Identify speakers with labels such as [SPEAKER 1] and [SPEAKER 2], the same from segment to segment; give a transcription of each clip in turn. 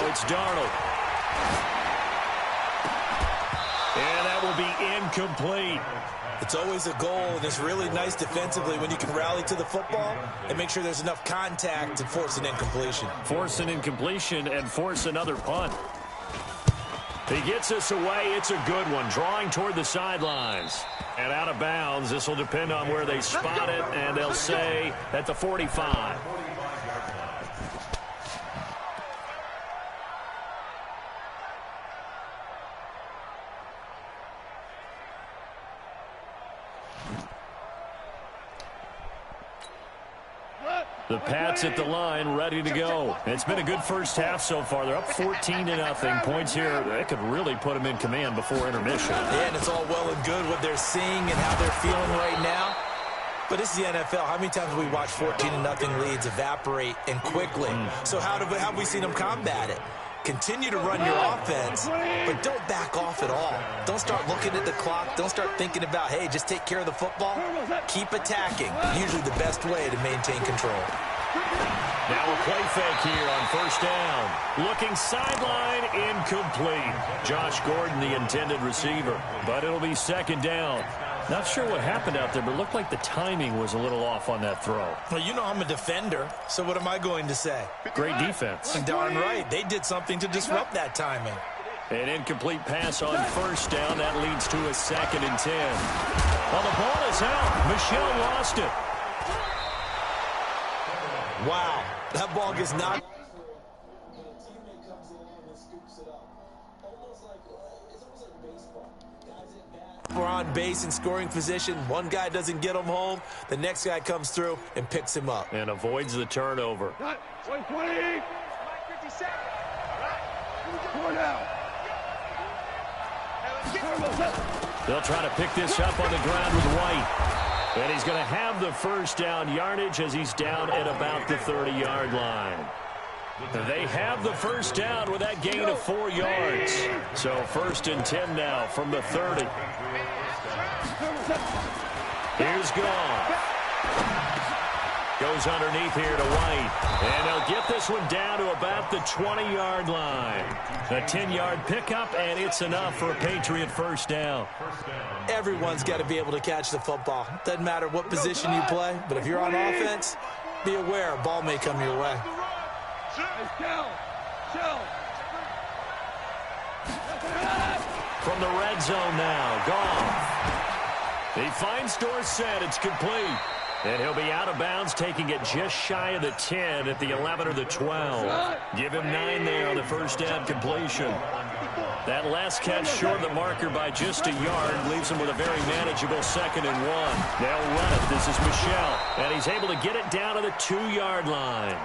[SPEAKER 1] it's Darnold. And that will be incomplete.
[SPEAKER 2] It's always a goal, and it's really nice defensively when you can rally to the football and make sure there's enough contact to force an incompletion.
[SPEAKER 1] Force an incompletion and force another punt. He gets us away. It's a good one, drawing toward the sidelines. And out of bounds, this will depend on where they spot it, and they'll say at the 45. The Pats at the line, ready to go. It's been a good first half so far. They're up 14-0. Points here, they could really put them in command before intermission.
[SPEAKER 2] Yeah, and it's all well and good what they're seeing and how they're feeling right now. But this is the NFL. How many times have we watched 14-0 leads evaporate and quickly? So how have we seen them combat it? Continue to run your offense, but don't back off at all. Don't start looking at the clock. Don't start thinking about, hey, just take care of the football. Keep attacking. Usually the best way to maintain control.
[SPEAKER 1] Now a play fake here on first down. Looking sideline, incomplete. Josh Gordon, the intended receiver, but it'll be second down. Not sure what happened out there, but it looked like the timing was a little off on that throw.
[SPEAKER 2] Well, you know I'm a defender, so what am I going to say?
[SPEAKER 1] Great defense.
[SPEAKER 2] Darn right. They did something to disrupt that timing.
[SPEAKER 1] An incomplete pass on first down. That leads to a 2nd and 10. Well, the ball is out. Michel lost it.
[SPEAKER 2] Wow. That ball gets knocked. We're on base in scoring position. One guy doesn't get him home. The next guy comes through and picks him up.
[SPEAKER 1] And avoids the turnover.
[SPEAKER 3] 20.
[SPEAKER 1] They'll try to pick this up on the ground with White. And he's going to have the first down yardage as he's down at about the 30-yard line. They have the first down with that gain of 4 yards. So 1st and 10 now from the 30. Here's Goff. Goes underneath here to White. And they'll get this one down to about the 20-yard line. A 10-yard pickup, and it's enough for a Patriot first down.
[SPEAKER 2] Everyone's got to be able to catch the football. Doesn't matter what position you play, but if you're on offense, be aware a ball may come your way.
[SPEAKER 1] From the red zone now, Goff. He finds Dorsett. It's complete. And he'll be out of bounds, taking it just shy of the 10 at the 11 or the 12. Give him 9 there on the first down completion. That last catch short of the marker by just a yard leaves him with a very manageable 2nd and 1. They'll run it. This is Michel. And he's able to get it down to the 2-yard line.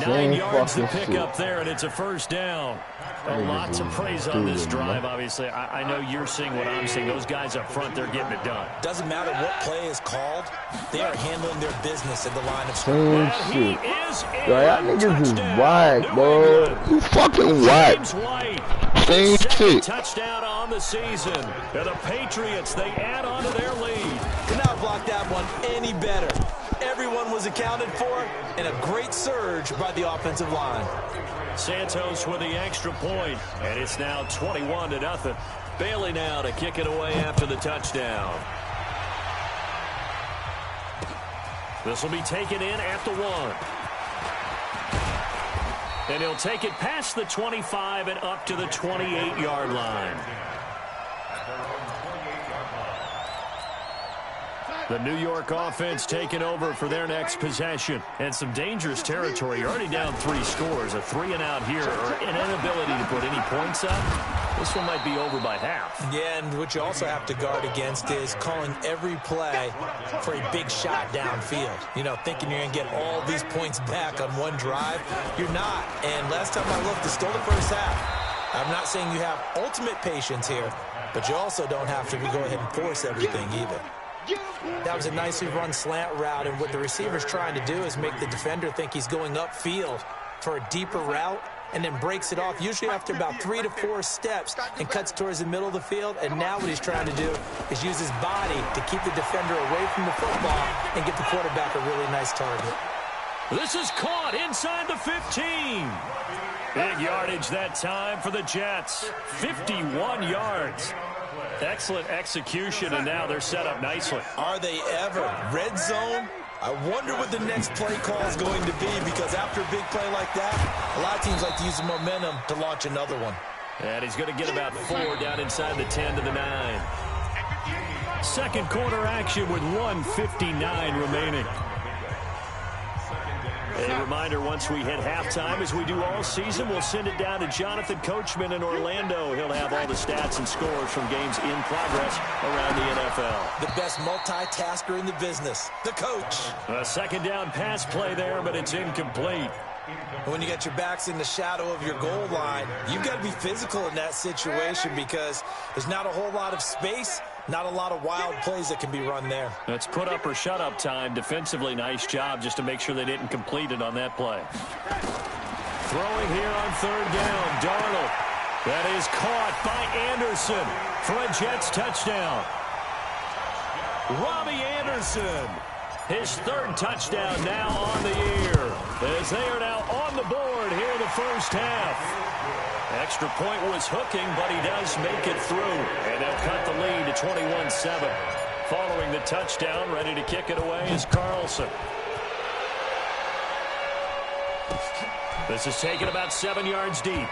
[SPEAKER 1] 9 yards to pick up there, and it's a first down. Lots of praise on this drive, obviously. I know you're seeing what I'm seeing. Those guys up front, they're getting it done.
[SPEAKER 2] Doesn't matter what play is called. They are handling their business at the line of scrimmage.
[SPEAKER 1] He is in.
[SPEAKER 4] Y'all niggas is whack, bro. You fucking whack. Same shit.
[SPEAKER 1] Touchdown on the season. And the Patriots, they add on to their lead.
[SPEAKER 2] Could not block that one any better. Everyone was accounted for, and a great surge by the offensive line.
[SPEAKER 1] Santos with the extra point, and it's now 21-0. Bailey now to kick it away after the touchdown. This will be taken in at the 1. And he'll take it past the 25 and up to the 28-yard line. The New York offense taking over for their next possession. And some dangerous territory. You're already down 3 scores. A 3-and-out here, or an inability to put any points up. This one might be over by half.
[SPEAKER 2] Yeah, and what you also have to guard against is calling every play for a big shot downfield. You know, thinking you're going to get all these points back on one drive. You're not. And last time I looked, it's still the first half. I'm not saying you have ultimate patience here, but you also don't have to go ahead and force everything either. That was a nicely run slant route, and what the receiver's trying to do is make the defender think he's going upfield for a deeper route, and then breaks it off, usually after about 3 to 4 steps, and cuts towards the middle of the field. And now what he's trying to do is use his body to keep the defender away from the football and get the quarterback a really nice target.
[SPEAKER 1] This is caught inside the 15. Big yardage that time for the Jets. 51 yards. Excellent execution, and now they're set up nicely.
[SPEAKER 2] Are they ever? Red zone? I wonder what the next play call is going to be, because after a big play like that, a lot of teams like to use the momentum to launch another one.
[SPEAKER 1] And he's going to get about 4 down inside the 10 to the 9. Second quarter action with 1:59 remaining. A reminder, once we hit halftime, as we do all season, we'll send it down to Jonathan Coachman in Orlando. He'll have all the stats and scores from games in progress around the NFL.
[SPEAKER 2] The best multitasker in the business, the coach.
[SPEAKER 1] A second down pass play there, but it's incomplete.
[SPEAKER 2] When you got your backs in the shadow of your goal line, you've got to be physical in that situation, because there's not a whole lot of space, not a lot of wild plays that can be run there.
[SPEAKER 1] That's put up or shut up time. Defensively, nice job just to make sure they didn't complete it on that play. Throwing here on third down, Darnold. That is caught by Anderson for a Jets touchdown. Robbie Anderson, his third touchdown now on the year, as they are now on the board here in the first half. Extra point was hooking, but he does make it through, and they'll cut the lead to 21-7. Following the touchdown, ready to kick it away is Carlson. This is taken about 7 yards deep.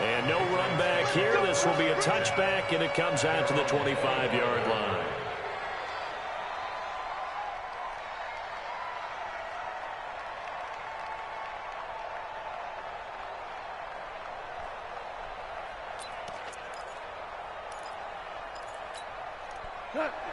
[SPEAKER 1] And no run back here. This will be a touchback, and it comes out to the 25-yard line.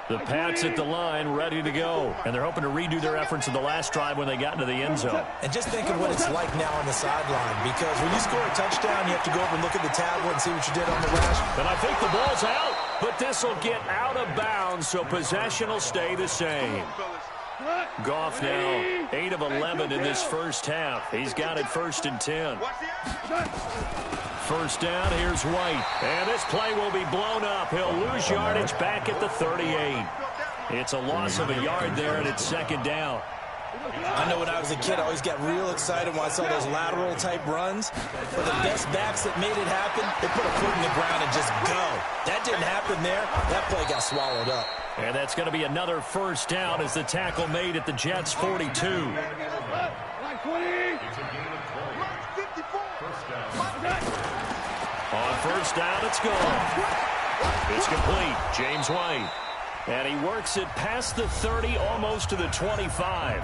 [SPEAKER 1] The Pats at the line, ready to go. And they're hoping to redo their efforts in the last drive when they got into the end zone.
[SPEAKER 2] And just think of what it's like now on the sideline, because when you score a touchdown, you have to go over and look at the tablet and see what you did on the rush.
[SPEAKER 1] And I think the ball's out, but this will get out of bounds, so possession will stay the same. Goff now 8 of 11 in this first half. He's got it 1st and 10. First down, here's White. And this play will be blown up. He'll lose yardage back at the 38. It's a loss of a yard there, and it's second down.
[SPEAKER 2] I know when I was a kid, I always got real excited when I saw those lateral-type runs. For the best backs that made it happen, they put a foot in the ground and just go. That didn't happen there. That play got swallowed up.
[SPEAKER 1] And that's going to be another first down as the tackle made at the Jets' 42. On first down, it's gone. It's complete. James White. And he works it past the 30, almost to the 25.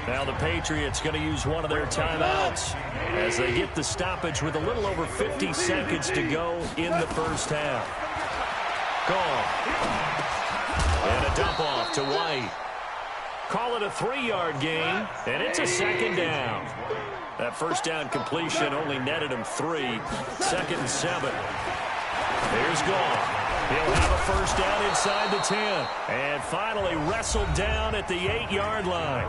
[SPEAKER 1] Now the Patriots going to use one of their timeouts as they get the stoppage with a little over 50 seconds to go in the first half. Gone. And a dump off to White. Call it a 3-yard gain, and it's a second down. That first down completion only netted him 3. 2nd and 7. Here's Goff. He'll have a first down inside the 10. And finally wrestled down at the 8-yard line.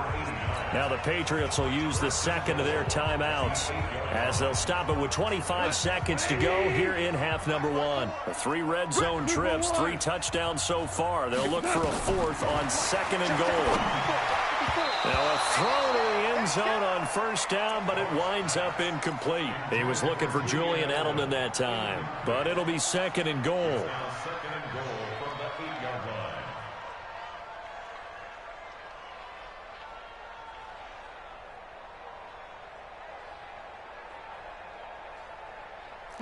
[SPEAKER 1] Now the Patriots will use the second of their timeouts as they'll stop it with 25 seconds to go here in half number 1. 3 red zone trips, 3 touchdowns so far. They'll look for a 4th on 2nd and goal. Now a throw to the end zone on first down, but it winds up incomplete. He was looking for Julian Edelman that time, but it'll be 2nd and goal.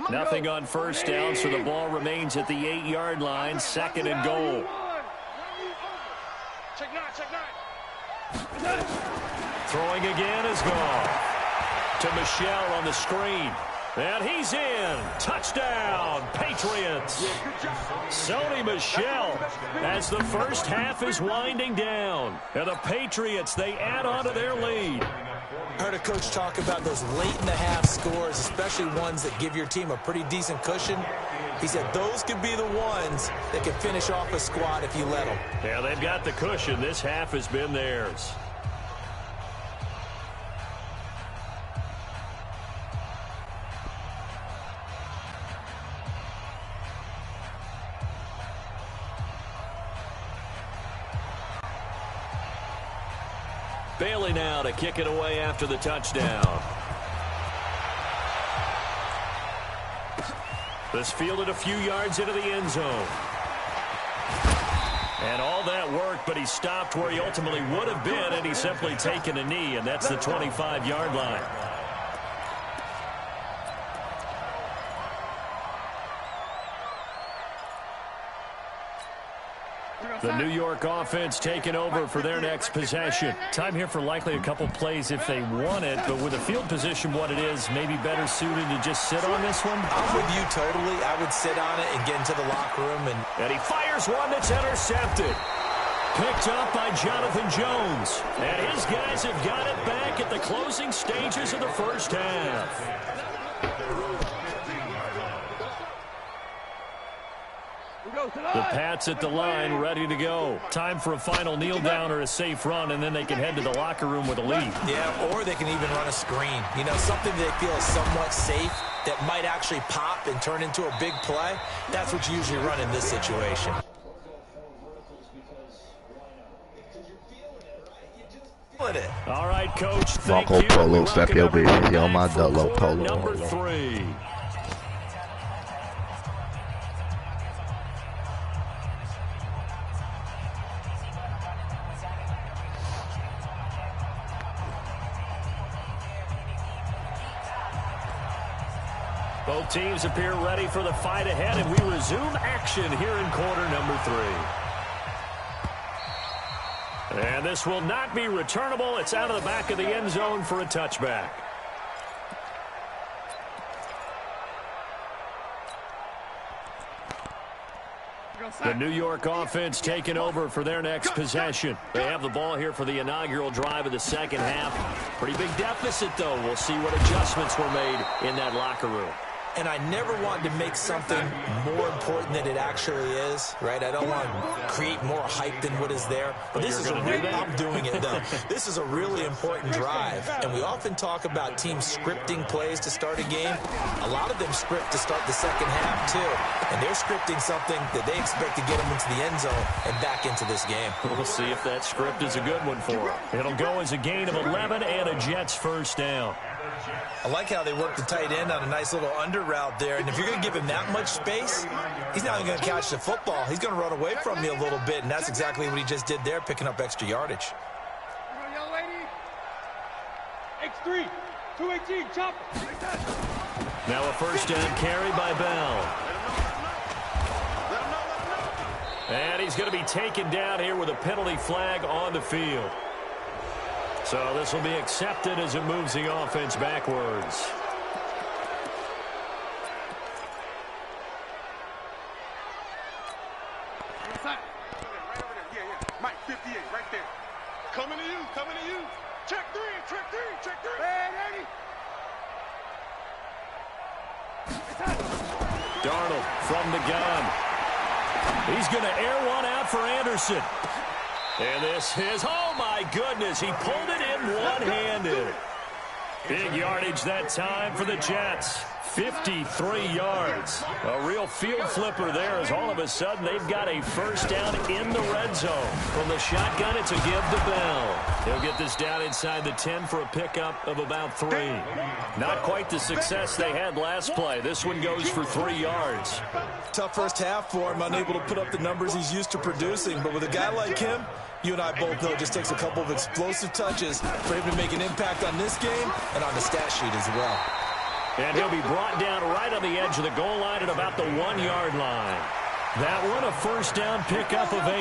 [SPEAKER 1] Nothing on first down, so the ball remains at the 8-yard line, 2nd and goal. Throwing again is gone. To Michel on the screen. And he's in. Touchdown, Patriots. Sony Michel as the first half is winding down. And the Patriots, they add on to their lead.
[SPEAKER 2] I heard a coach talk about those late-in-the-half scores, especially ones that give your team a pretty decent cushion. He said those could be the ones that could finish off a squad if you let them.
[SPEAKER 1] Yeah, they've got the cushion. This half has been theirs. Bailey now to kick it away after the touchdown. This fielded a few yards into the end zone. And all that worked, but he stopped where he ultimately would have been, and he's simply taken a knee, and that's the 25-yard line. The New York offense taking over for their next possession. Time here for likely a couple plays if they want it, but with the field position what it is, maybe better suited to just sit on this one?
[SPEAKER 2] I'm with you totally. I would sit on it and get into the locker room.
[SPEAKER 1] And he fires one that's intercepted. Picked up by Jonathan Jones. And his guys have got it back at the closing stages of the first half. The Pats at the line, ready to go. Time for a final kneel down or a safe run, and then they can head to the locker room with a lead.
[SPEAKER 2] Yeah, or they can even run a screen. You know, something they feel is somewhat safe that might actually pop and turn into a big play. That's what you usually run in this situation.
[SPEAKER 1] All right, Coach, thank
[SPEAKER 4] Marco
[SPEAKER 1] you.
[SPEAKER 4] Polo, step your bitch. Yo, my
[SPEAKER 1] For
[SPEAKER 4] Dolo
[SPEAKER 1] quarter
[SPEAKER 4] Polo.
[SPEAKER 1] number 3. Both teams appear ready for the fight ahead, and we resume action here in quarter number 3. And this will not be returnable. It's out of the back of the end zone for a touchback. The New York offense taking over for their next possession. They have the ball here for the inaugural drive of the second half. Pretty big deficit, though. We'll see what adjustments were made in that locker room.
[SPEAKER 2] And I never wanted to make something more important than it actually is, right? I don't want to create more hype than what is there. But this is I'm doing it, though. This is a really important drive. And we often talk about teams scripting plays to start a game. A lot of them script to start the second half, too. And they're scripting something that they expect to get them into the end zone and back into this game.
[SPEAKER 1] We'll see if that script is a good one for them. It'll go as a gain of 11 and a Jets first down.
[SPEAKER 2] I like how they work the tight end on a nice little under route there. And if you're going to give him that much space, he's not even going to catch the football. He's going to run away from you a little bit, and that's exactly what he just did there, picking up extra yardage.
[SPEAKER 3] Young lady. X3, 218, chop.
[SPEAKER 1] Now a first down carry by Bell. And he's going to be taken down here with a penalty flag on the field. So this will be accepted as it moves the offense backwards.
[SPEAKER 3] Right over there. Yeah. Mike, 58, right there. Coming to you, coming to you. Check three, check three, check three. Ready.
[SPEAKER 1] Darnold from the gun. He's going to air one out for Anderson. And this is, oh my goodness, he pulled it in one-handed. Big yardage that time for the Jets. 53 yards. A real field flipper there as all of a sudden they've got a first down in the red zone. From the shotgun, it's a give to Bell. He'll get this down inside the 10 for a pickup of about 3. Not quite the success they had last play. This one goes for 3 yards.
[SPEAKER 2] Tough first half for him, unable to put up the numbers he's used to producing. But with a guy like him, you and I both know it just takes a couple of explosive touches for him to make an impact on this game and on the stat sheet as well.
[SPEAKER 1] And he'll be brought down right on the edge of the goal line at about the 1-yard line. That one a first down pickup of 8.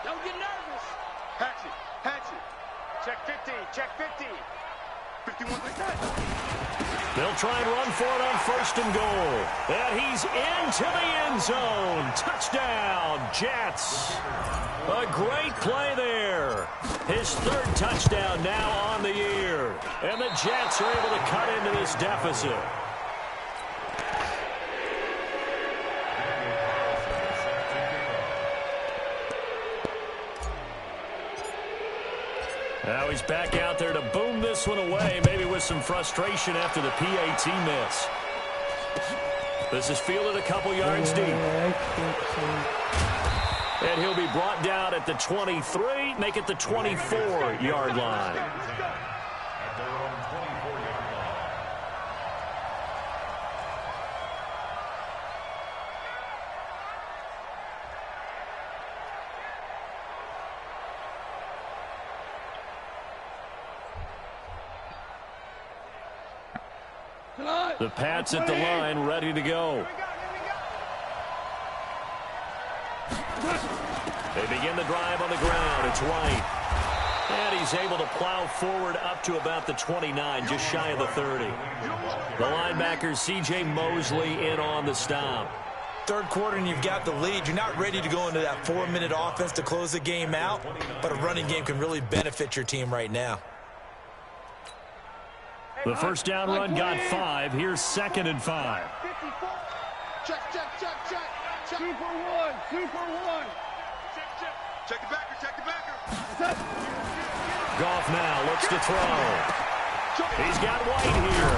[SPEAKER 3] Don't get nervous. Patch it. Check 15, check 15. 51 like that.
[SPEAKER 1] They'll try and run for it on first and goal. And he's into the end zone. Touchdown, Jets. A great play there. His 3rd touchdown now on the year. And the Jets are able to cut into this deficit. Now he's back out there to boom this one away, maybe with some frustration after the PAT miss. This is fielded a couple yards deep. And he'll be brought down at the 23, make it the 24-yard line. The Pats at the line, ready to go. They begin the drive on the ground. It's White. And he's able to plow forward up to about the 29, just shy of the 30. The linebacker, C.J. Mosley, in on the stop.
[SPEAKER 2] Third quarter and you've got the lead. You're not ready to go into that 4-minute offense to close the game out, but a running game can really benefit your team right now.
[SPEAKER 1] The first down run got 5. Here's 2nd and 5.
[SPEAKER 3] Check. 2 for 1. 2 for 1. Check the backer.
[SPEAKER 1] Goff now looks to throw. He's got White here.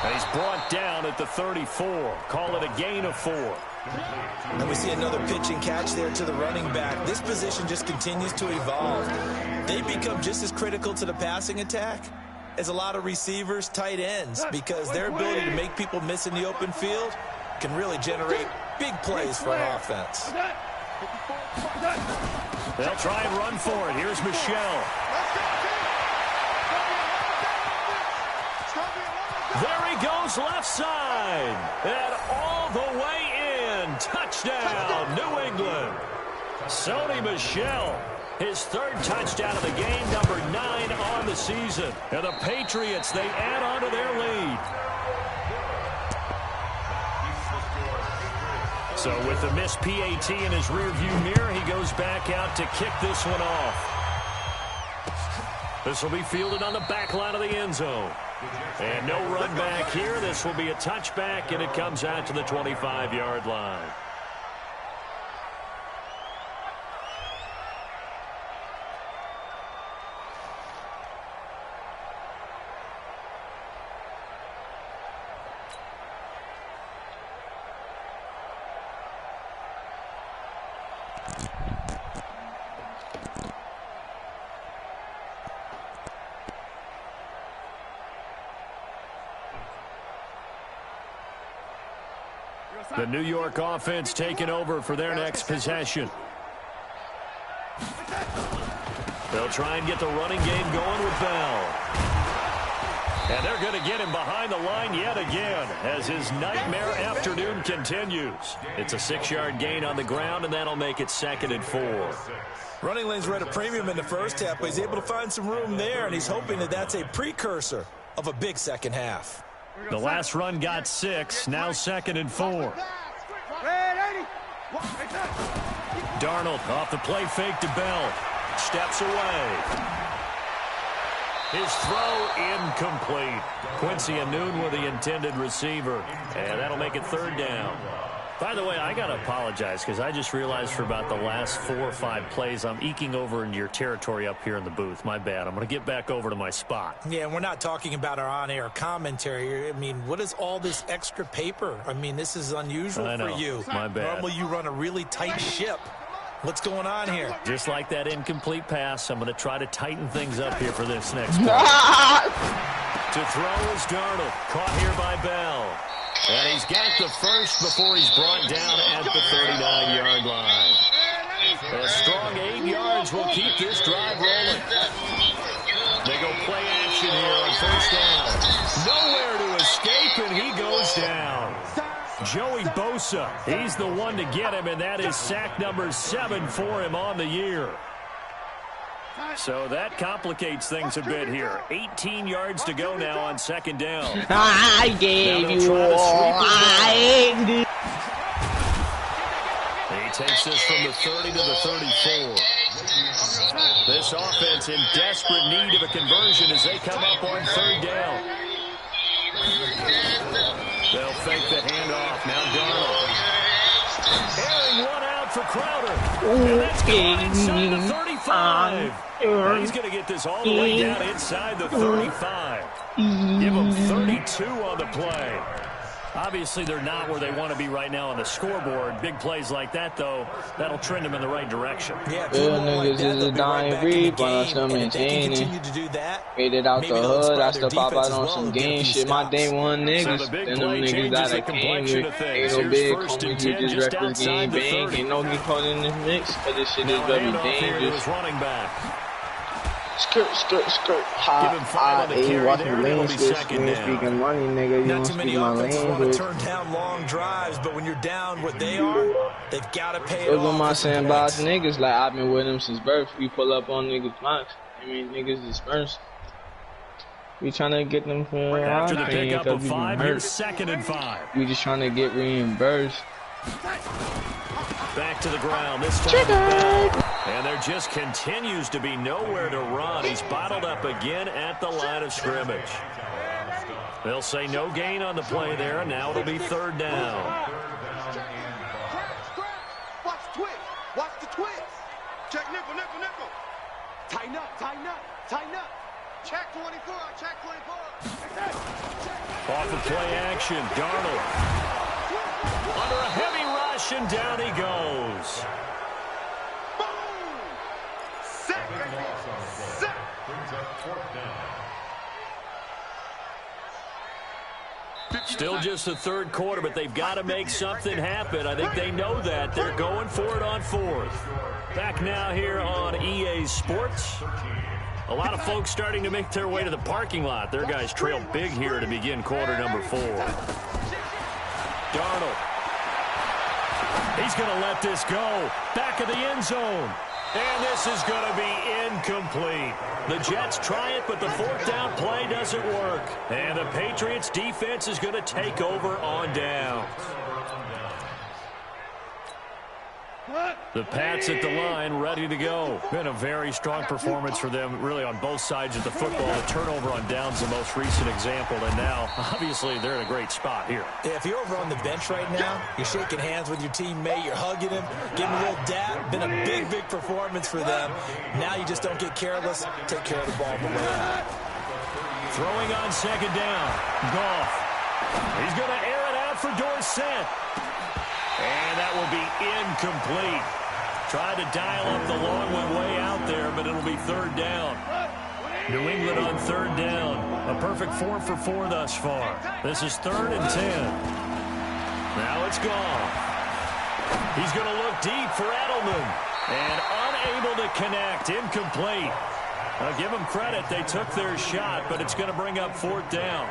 [SPEAKER 1] And he's brought down at the 34. Call it a gain of 4.
[SPEAKER 2] And we see another pitch and catch there to the running back. This position just continues to evolve. They become just as critical to the passing attack as a lot of receivers, tight ends, because their ability to make people miss in the open field can really generate big plays for an offense.
[SPEAKER 1] They'll try and run for it. Here's Michelle. There he goes, left side. And all the way in. Touchdown, New England. Sony Michel. His 3rd touchdown of the game, number 9 on the season. And the Patriots, they add on to their lead. So with the missed PAT in his rearview mirror, he goes back out to kick this one off. This will be fielded on the back line of the end zone. And no run back here. This will be a touchback, and it comes out to the 25-yard line. The New York offense taking over for their next possession. They'll try and get the running game going with Bell. And they're going to get him behind the line yet again as his nightmare afternoon continues. It's a 6-yard gain on the ground, and that'll make it 2nd and 4.
[SPEAKER 2] Running lanes were at a premium in the first half, but he's able to find some room there, and he's hoping that that's a precursor of a big second half.
[SPEAKER 1] The last run got 6, now 2nd and 4. Darnold off the play fake to Bell. Steps away. His throw incomplete. Quincy Anoon with the intended receiver. And that'll make it 3rd down. By the way, I got to apologize because I just realized for about the last 4 or 5 plays, I'm eking over into your territory up here in the booth. My bad. I'm going to get back over to my spot.
[SPEAKER 2] Yeah, and we're not talking about our on-air commentary. I mean, what is all this extra paper? I mean, this is unusual for you.
[SPEAKER 1] My bad.
[SPEAKER 2] Normally you run a really tight ship. What's going on here?
[SPEAKER 1] Just like that incomplete pass, I'm going to try to tighten things up here for this next play. To throw is Darnold. Caught here by Bell. And he's got the first before he's brought down at the 39-yard line. A strong 8 yards will keep this drive rolling. They go play action here on 1st down. Nowhere to escape, and he goes down. Joey Bosa, he's the one to get him, and that is sack number 7 for him on the year. So that complicates things a bit here. 18 yards to go now on 2nd down.
[SPEAKER 4] I gave you all.
[SPEAKER 1] He takes this from the 30 to the 34. This offense in desperate need of a conversion as they come up on 3rd down. They'll fake the handoff. Now Darnold. Airing one out for Crowder. And that's going inside the 35. And he's going to get this all the way down inside the 35. Give him 32 on the play. Obviously, they're not where they want to be right now on the scoreboard. Big plays like that, though, that'll trend them in the right direction.
[SPEAKER 2] Yeah,
[SPEAKER 5] niggas is a dying breed, but I'm still maintaining. Made it out the hood, I still pop out on some game shit. My day one niggas, then them niggas that I came with. Ain't no big homies, we just rep this game bang. Ain't no get caught in this mix, cause this shit is very dangerous.
[SPEAKER 1] Running back.
[SPEAKER 5] Skirt. Hot, ain't watching the lane switch, speaking money, nigga. You don't speak my language.
[SPEAKER 2] Turn down long drives, but when you're down what they are, they've got to pay it off.
[SPEAKER 5] Those are my sandbox niggas, like I've been with them since birth. We pull up on niggas' blocks. I mean, niggas disperse. We trying to get them from
[SPEAKER 1] after the pickup of 5, here's 2nd and 5.
[SPEAKER 5] We just trying to get reimbursed.
[SPEAKER 1] Back to the ground this time. And there just continues to be nowhere to run. He's bottled up again at the line of scrimmage. They'll say no gain on the play there, and now it'll be 3rd down.
[SPEAKER 3] Watch the twist. Watch the twist. Check nickel. Tighten up. Check 24.
[SPEAKER 1] Off of play action, Darnold. Under a heavy rush, and down he goes. Still just the 3rd quarter, but they've got to make something happen. I think they know that. They're going for it on 4th. Back now here on EA Sports. A lot of folks starting to make their way to the parking lot. Their guys trail big here to begin quarter number 4. Darnold. He's going to let this go. Back of the end zone. And this is going to be incomplete. The Jets try it, but the 4th down play doesn't work. And the Patriots defense is going to take over on downs. The Pats at the line, ready to go. Been a very strong performance for them, really, on both sides of the football. The turnover on downs, the most recent example, and now, obviously, they're in a great spot here.
[SPEAKER 2] Yeah, if you're over on the bench right now, you're shaking hands with your teammate, you're hugging him, giving him a little dap. Been a big performance for them. Now you just don't get careless. Take care of the ball on the way out.
[SPEAKER 1] Throwing on 2nd down. Goff. He's going to air it out for Dorsett. And that will be incomplete. Tried to dial up the long one way out there, but it'll be 3rd down. New England on 3rd down. A perfect 4 for 4 thus far. This is 3rd and 10. Now it's Goff. He's going to look deep for Edelman. And unable to connect. Incomplete. I'll give them credit. They took their shot, but it's going to bring up 4th down.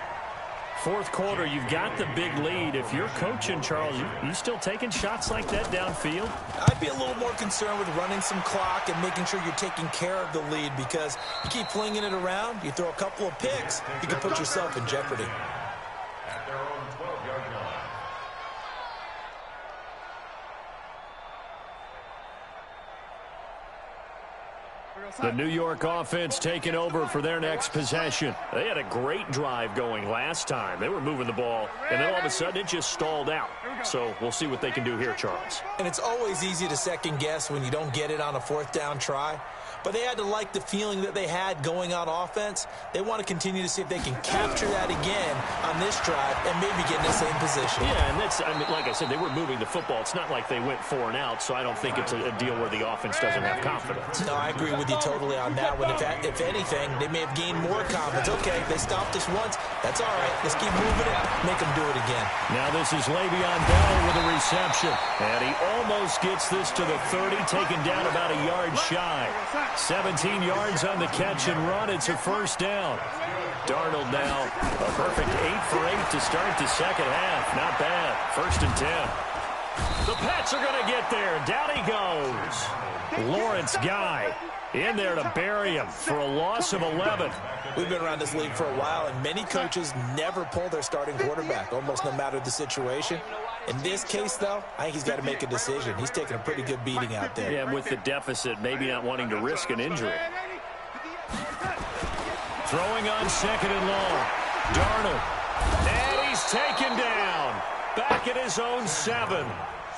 [SPEAKER 1] 4th quarter, you've got the big lead. If you're coaching, Charles, you still taking shots like that downfield?
[SPEAKER 2] I'd be a little more concerned with running some clock and making sure you're taking care of the lead, because you keep flinging it around, you throw a couple of picks, you can put yourself in jeopardy.
[SPEAKER 1] The New York offense taking over for their next possession. They had a great drive going last time. They were moving the ball, and then all of a sudden it just stalled out. So we'll see what they can do here, Charles.
[SPEAKER 2] And it's always easy to second guess when you don't get it on a 4th down try. But they had to like the feeling that they had going on offense. They want to continue to see if they can capture that again on this drive and maybe get in the same position.
[SPEAKER 1] Yeah, and that's, I mean, like I said, they were moving the football. It's not like they went 4 and out, so I don't think it's a deal where the offense doesn't have confidence.
[SPEAKER 2] No, I agree with you totally on that one. If anything, they may have gained more confidence. Okay, they stopped us once. That's all right. Let's keep moving it. Make them do it again.
[SPEAKER 1] Now this is Le'Veon Bell with a reception. And he almost gets this to the 30, taken down about a yard shy. 17 yards on the catch and run. It's a 1st down. Darnold now a perfect 8 for 8 to start the 2nd half. Not bad. 1st and 10. The Pats are going to get there. Down he goes. Lawrence Guy in there to bury him for a loss of 11.
[SPEAKER 2] We've been around this league for a while, and many coaches never pull their starting quarterback, almost no matter the situation. In this case, though, I think he's got to make a decision. He's taking a pretty good beating out there.
[SPEAKER 1] Yeah, and with the deficit, maybe not wanting to risk an injury. Throwing on 2nd and long. Darnold. And he's taken down. Back at his own 7.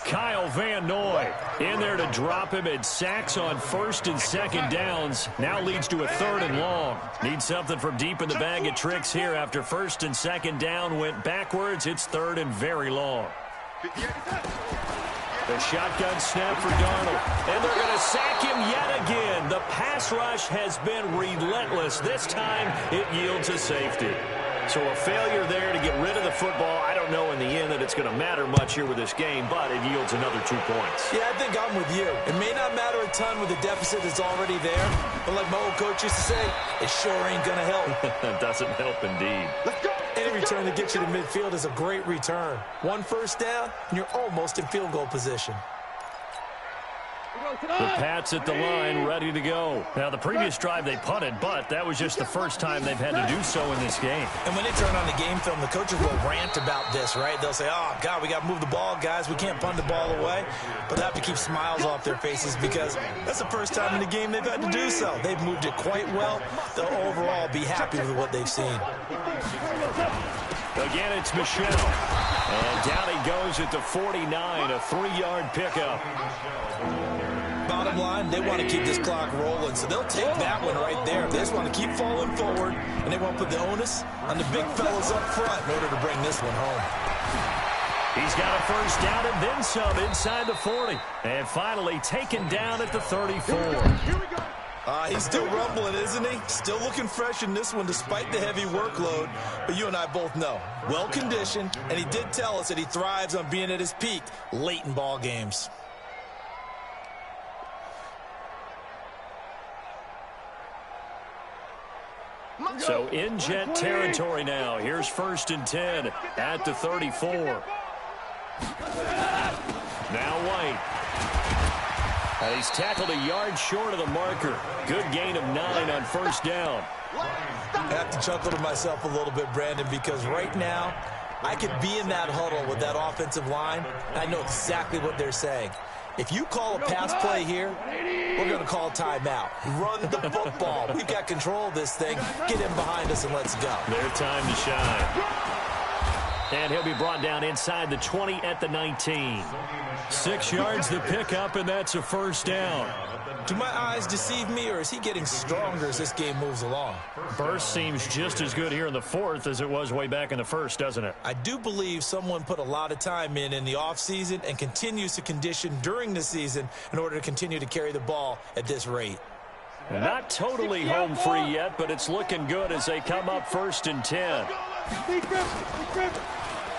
[SPEAKER 1] Kyle Van Noy in there to drop him at sacks on 1st and 2nd downs. Now leads to a 3rd and long. Needs something from deep in the bag of tricks here after 1st and 2nd down went backwards. It's 3rd and very long. The shotgun snap for Darnold. And they're going to sack him yet again. The pass rush has been relentless. This time it yields a safety. So a failure there to get rid of the football. I don't know in the end that it's going to matter much here with this game, but it yields another 2 points.
[SPEAKER 2] Yeah, I think I'm with you. It may not matter a ton with the deficit that's already there, but like my old coach used to say, it sure ain't going to help.
[SPEAKER 1] It doesn't help indeed.
[SPEAKER 2] Let's go. Any return that gets you to midfield is a great return. 1 first down, and you're almost in field goal position.
[SPEAKER 1] The Pats at the line, ready to go. Now, the previous drive they punted, but that was just the first time they've had to do so in this game.
[SPEAKER 2] And when they turn on the game film, the coaches will rant about this, right? They'll say, oh, God, we got to move the ball, guys. We can't punt the ball away. But they have to keep smiles off their faces because that's the first time in the game they've had to do so. They've moved it quite well. They'll overall be happy with what they've seen.
[SPEAKER 1] Again, it's Michelle. And down he goes at the 49, a 3-yard pickup.
[SPEAKER 2] Bottom line, they want to keep this clock rolling, so they'll take that one right there. They just want to keep falling forward, and they want to put the onus on the big fellas up front in order to bring this one home.
[SPEAKER 1] He's got a first down and then some inside the 40. And finally taken down at the 34.
[SPEAKER 3] Here we go.
[SPEAKER 2] He's still rumbling, isn't he? Still looking fresh in this one despite the heavy workload. But you and I both know, well-conditioned, and he did tell us that he thrives on being at his peak late in ball games.
[SPEAKER 1] So in Jet territory now. Here's 1st and 10 at the 34. Now White. And he's tackled a yard short of the marker. Good gain of 9 on 1st down.
[SPEAKER 2] I have to chuckle to myself a little bit, Brandon, because right now I could be in that huddle with that offensive line, and I know exactly what they're saying. If you call a pass play here, we're going to call timeout. Run the football. We've got control of this thing. Get him behind us and let's go.
[SPEAKER 1] Their time to shine. And he'll be brought down inside the 20 at the 19. 6 yards the pickup, and that's a 1st down.
[SPEAKER 2] Do my eyes deceive me, or is he getting stronger as this game moves along?
[SPEAKER 1] Burst seems just as good here in the 4th as it was way back in the 1st, doesn't it?
[SPEAKER 2] I do believe someone put a lot of time in the offseason and continues to condition during the season in order to continue to carry the ball at this rate.
[SPEAKER 1] Not totally home free yet, but it's looking good as they come up 1st and 10.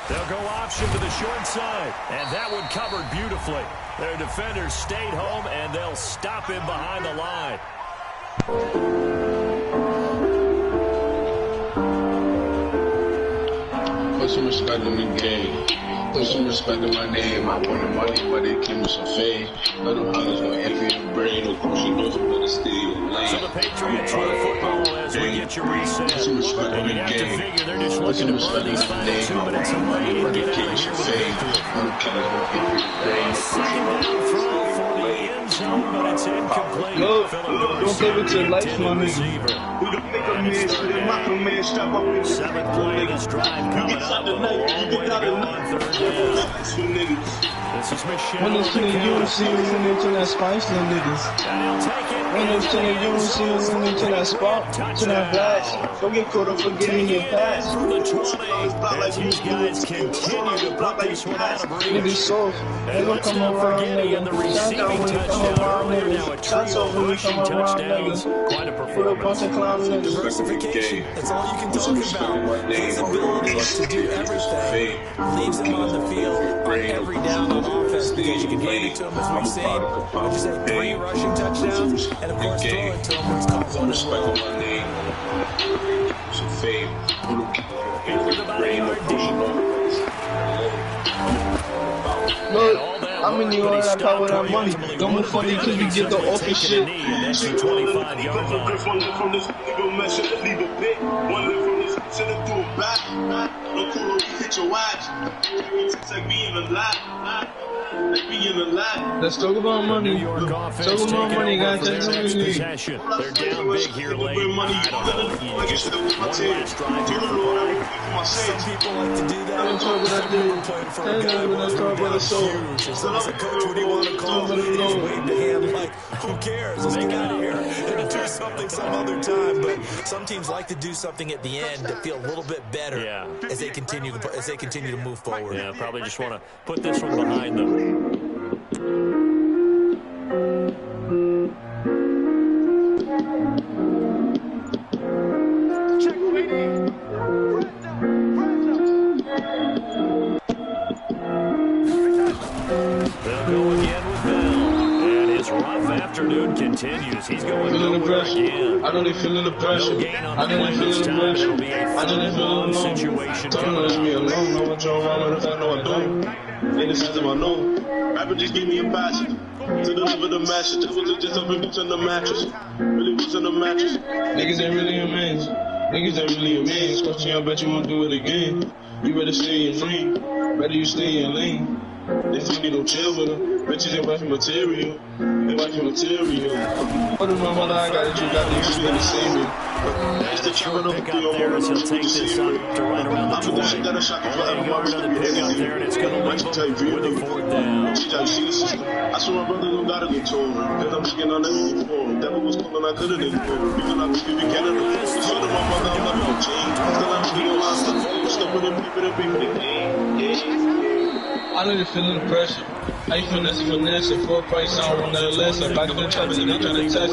[SPEAKER 1] They'll go option to the short side, and that one covered beautifully. Their defenders stayed home, and they'll stop him behind the line.
[SPEAKER 6] Put some respect on the game. Put some respect on my name. I wanted money, but it came with some fame. Little hollers gonna empty your brain. Of course, you know I'm gonna stay in lane.
[SPEAKER 1] So the Patriots run football as we get your reset.
[SPEAKER 6] Put some respect on the
[SPEAKER 1] And you have to
[SPEAKER 6] game.
[SPEAKER 1] figure they're just looking to burn these final 2 minutes away and get out of here with a victory. Second down throw for the end zone, but it's incomplete.
[SPEAKER 5] Look, don't play with your life, my nigga.
[SPEAKER 1] Seventh play of this drive coming up with a long way to go on 3rd down. This is Michelle.
[SPEAKER 5] When it's to the UNC, when it's to that spice, them niggas.
[SPEAKER 1] And he'll take it.
[SPEAKER 5] When it's to the UNC, when it's to that spot, to that blast. Don't get caught up forgetting your past.
[SPEAKER 1] Through the 20 as these guys continue to put this one out of
[SPEAKER 5] Niggas
[SPEAKER 1] reach.
[SPEAKER 5] soft. They
[SPEAKER 1] And
[SPEAKER 5] gon'
[SPEAKER 1] let's
[SPEAKER 5] come
[SPEAKER 1] not
[SPEAKER 5] around,
[SPEAKER 1] forget he had the
[SPEAKER 5] nigga. Shout out
[SPEAKER 1] receiving
[SPEAKER 5] when you come
[SPEAKER 1] touchdown
[SPEAKER 5] around,
[SPEAKER 1] earlier. Now a
[SPEAKER 5] nigga. Shout
[SPEAKER 1] trio
[SPEAKER 5] out
[SPEAKER 1] of
[SPEAKER 5] when you
[SPEAKER 1] rushing
[SPEAKER 5] come around,
[SPEAKER 1] touchdowns.
[SPEAKER 5] nigga.
[SPEAKER 1] Quite a
[SPEAKER 5] Put a
[SPEAKER 1] performance.
[SPEAKER 5] bunch of clowns niggas.
[SPEAKER 2] Diversification, that's all you can talk about. His ability to do everything leaves him on the field on every down on offense because you can hand it to him as we've seen. Would you say 3 rushing touchdowns? And of course, throw it to him when it's caught one as well.
[SPEAKER 6] Some fame.
[SPEAKER 1] He was about a yard deep.
[SPEAKER 5] Look, I'm in New York, I got with that money. Don't move funny because we get the office shit.
[SPEAKER 1] That's the 25-yard line.
[SPEAKER 6] One leg from this nigga mess up, leave a bit. One leg from this, send it through a back. No cool, hit your watch. It's like we even lie.
[SPEAKER 5] Let's talk about money.
[SPEAKER 1] New York offense
[SPEAKER 5] Talk about money, guys.
[SPEAKER 1] taking over for their next
[SPEAKER 5] Money.
[SPEAKER 1] possession. They're down big here late. I don't know. You just one last drive to
[SPEAKER 2] Some people like to do that.
[SPEAKER 5] I don't talk what I do.
[SPEAKER 2] For a guy who wants to be huge. As long as the coach, what do you want to call it? He's waving to him like, who cares? Let's get out of here and do something some other time. But some teams like to do something at the end to feel a little bit better as they continue to move forward.
[SPEAKER 1] Yeah, probably just want to put this one behind them. Afternoon continues. He's going nowhere again.
[SPEAKER 6] I know they feeling the pressure.
[SPEAKER 1] No gain on the play this time. It'll be a third-and-long situation coming up.
[SPEAKER 6] Leave me alone. Know what you're wrong with if I know I don't. Ain't the sense of I know. Rapper just gave me a passion to deliver the message. It was just a reduce on the mattress. Really was on the mattress. Niggas ain't really amazing. Niggas ain't really amazing. Coaching, I bet you won't do it again. You better stay in free. Better you stay in lane. They think you don't chill with them. Bitches ain't wifey material. They wifey material. What is my mother? I got it. You got it. You gotta see me.
[SPEAKER 1] It's the short pick up there as he'll take this up to right around the 20. Only a yard on the pick up there, and it's going to leave him with a fourth down.
[SPEAKER 6] I swear my brother don't gotta get told. Cause I'm speaking on everything for him. Devil was cool and I couldn't ignore him. Because I was giving Canada. He told my mother I'm not gonna change. Still I'm doing my stuff. Still putting people to pay for the game.
[SPEAKER 5] I know you're feeling the pressure. How you finesse, 4 price on one of the list. Like back in the trap, and they trying to test us.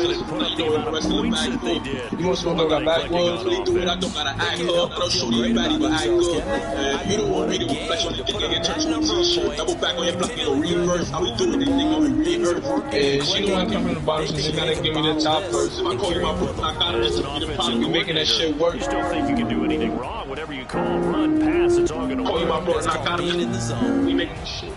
[SPEAKER 5] You know the rest of the backwood. You want smoke, I got backwoods. They do it, I don't gotta act up. I don't show you baddie, but act up. You don't want me to flex on the dick and get touched on t-shirt. Double back on your block, you know, reverse. I was doing this thing on the reverse. And she don't want to come from the bottom, so she gotta give me the top first. If I call you my foot, I got it. You making that shit work.
[SPEAKER 1] You still think you can do anything wrong? Whatever you call, run, pass, it's all going to work.
[SPEAKER 2] Call you my foot, I got it. In the zone.
[SPEAKER 5] We making this shit.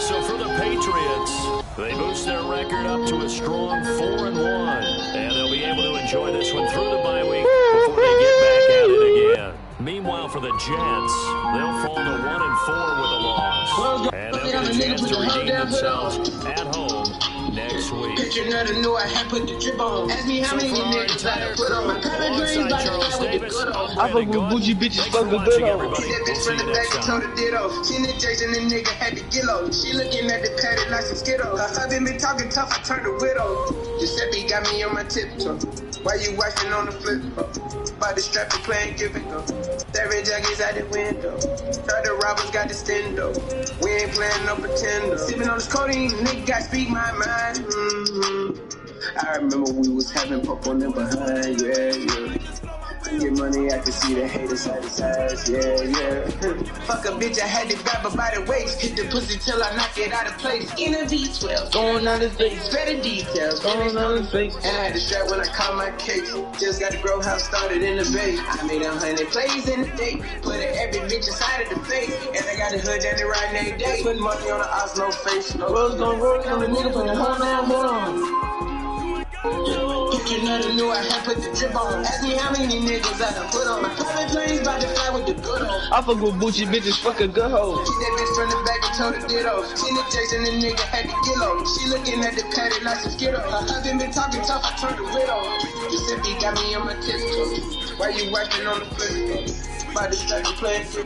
[SPEAKER 1] So for the Patriots, they boost their record up to a strong 4-1. And they'll be able to enjoy this one through the bye week before they get back at it again. Meanwhile, for the Jets, they'll fall to 1-4 with a loss. And they'll get a chance to redeem themselves at home next week.
[SPEAKER 7] Picture nothing new, I had put the drip on. Ask me how many niggas I put on. My common dreams by the fly with the good on.
[SPEAKER 5] I fuck with bougie bitches, fuck with good on.
[SPEAKER 7] She that bitch from the back and told her ditto. She the Jason, the nigga had the gillo. She looking at the padded like some Skittles. Her husband been talking tough, I turned a widow. Giuseppe got me on my tiptoe. Why you watching on the flip? By the strap and playing give and go. 7 junkies out the window. 30 robbers got the stendo. We ain't playing no pretender. Sipping on this codeine, nigga got speak my mind. I remember we was having pop on them behind, yeah. Get money, I can see the haters side to side, yeah. Fuck a bitch, I had to grab her by the waist. Hit the pussy till I knock it out of place. In a V12,
[SPEAKER 5] Going out his face.
[SPEAKER 7] better details.
[SPEAKER 5] Going out his face.
[SPEAKER 7] And I had to strap when I caught my case. Just got the grow house started in the bay. I made 100 plays in the day. Put every bitch inside of the face. And I got the hood down the right every day. Put money on the ops, no face. No.
[SPEAKER 5] What's going on? The nigga from the hold on.
[SPEAKER 7] If you never knew I had put the drip on. Ask me how many niggas I done put on. My private planes by the fly with the good on.
[SPEAKER 5] I fuck with bougie bitches, fuck a good hoe.
[SPEAKER 7] She that bitch from the back and told her ditto. She the Jason, the nigga had the gillo. She looking at the padded like some Skittles. Her husband been talking tough, I turned the widow. Giuseppe got me on my tiptoe. Why you watching on the flip? By the strap, you playing flip.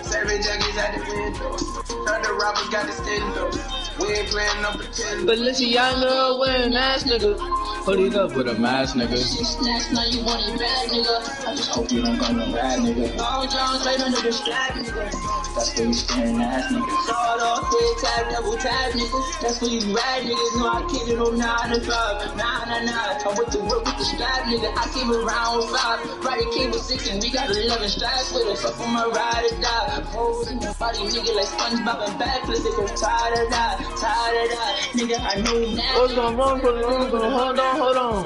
[SPEAKER 7] 7 junkies out the window. 30 robbers got the stendo. We ain't playing no pretend.
[SPEAKER 5] But listen, y'all know wearing ass nigga. Put it up with a mask nigga.
[SPEAKER 8] Snatch, now you want it bad, nigga. I just hope you don't come bad, nigga. All Jones straight under the strap, nigga. That's where you staring ass, nigga. Sawed off, quick tap, double tap, nigga. That's where you rad, niggas. No, I kid it on 9 to 5. Nah. I'm with the work with the strap, nigga. I came around with 5. Right, it came with 6, and we got 11 straps with us. Up on my ride or die. Hoes in the body, nigga, like SpongeBob and backflips. They go tired of that. Nigga, I know now.
[SPEAKER 5] What's going on? Hold on.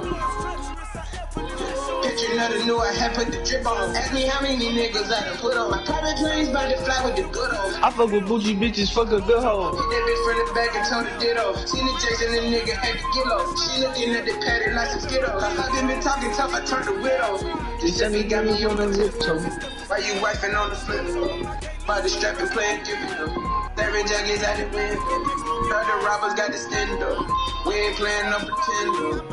[SPEAKER 7] Picture nothing new, I had put the drip on. Ask me how many niggas I done put on. My private planes by the fly with the good on.
[SPEAKER 5] I fuck with bougie bitches, fuck a good hoe.
[SPEAKER 7] Hit that bitch from the back and told her ditto. Seen the Jason, the nigga had the gillo. She looking at the padded like some Skittles. Her husband been talking tough, I turned the widow. Giuseppe got me on the tiptoe. Why you wifing on the flip? By the strap and playing giving them. Staring junkies out the window. Heard the robbers got the stendo. We ain't playing no pretender.